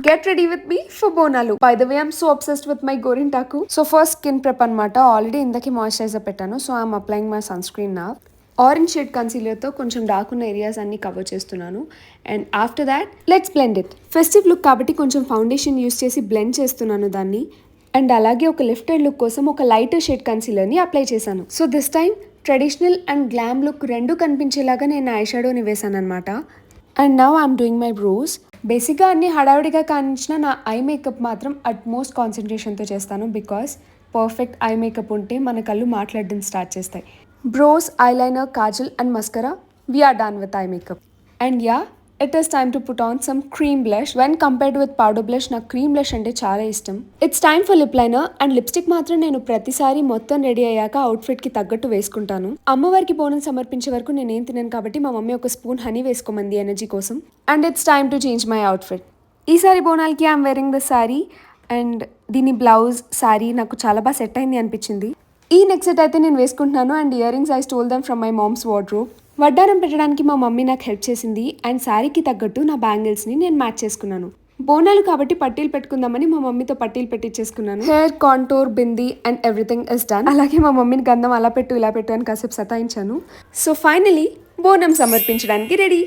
Get ready with me for Bonalu. By the way, I'm so obsessed with my Gorintaku. So first skin prep అనమాట. Already ఇందాకే moisturiser పెట్టాను. So I'm applying my son screen నా orange shade కన్సీలర్తో కొంచెం dark ఉన్న areas అన్ని cover చేస్తున్నాను. And after that let's blend it. Festive look కాబట్టి కొంచెం ఫౌండేషన్ యూస్ చేసి బ్లెండ్ చేస్తున్నాను దాన్ని. అండ్ అలాగే ఒక లిఫ్టెడ్ లుక్ కోసం ఒక లైటర్ షేడ్ కన్సీలర్ని అప్లై చేశాను. So this time traditional and glam look రెండు కనిపించేలాగా నేను ఐ షాడోని వేసాను అనమాట. And now I'm doing my bros. బేసిక్గా అన్ని హడావిడిగా కానించిన నా ఐ మేకప్ మాత్రం అట్మోస్ట్ కాన్సన్ట్రేషన్తో చేస్తాను. బికాస్ పర్ఫెక్ట్ ఐ మేకప్ ఉంటే మన కళ్ళు మాట్లాడడం స్టార్ట్ చేస్తాయి. Brows, eyeliner, kajal and mascara, we're done with eye makeup. And yeah, it is time to put on some cream blush. When compared with powder blush నాకు cream blush అంటే చాలా ఇష్టం. It's time for lip liner. And lipstick మాత్రం నేను ప్రతిసారి మొత్తం ready అయ్యాక అవుట్ఫిట్కి తగ్గట్టు వేసుకుంటాను. అమ్మవారికి బోనం సమర్పించే వరకు నేనేం తినాను కాబట్టి మా మమ్మీ ఒక స్పూన్ హనీ వేసుకోమంది ఎనర్జీ కోసం. And it's time to change my outfit. ఈసారి బోనాలకి I'm wearing the sari. And దీని బ్లౌజ్ శారీ నాకు చాలా బాగా సెట్ అయింది అనిపించింది. ఈ నెక్ సెట్ అయితే నేను వేసుకుంటున్నాను. And ear rings I stole them from my mom's wardrobe. వడ్డానం పెట్టడానికి మా మమ్మీ నాకు హెల్ప్ చేసింది. అండ్ శారీకి తగ్గట్టు నా బ్యాంగిల్స్ని నేను మ్యాచ్ చేసుకున్నాను. బోనాలు కాబట్టి పట్టీలు పెట్టుకుందామని మా మమ్మీతో పట్టీలు పెట్టించేసుకున్నాను. Hair contour, bindi and everything is done. అలాగే మా మమ్మీని గంధం అలా పెట్టు ఇలా పెట్టు అని కాసేపు సతాయించాను. సో ఫైనలీ బోనం సమర్పించడానికి రెడీ.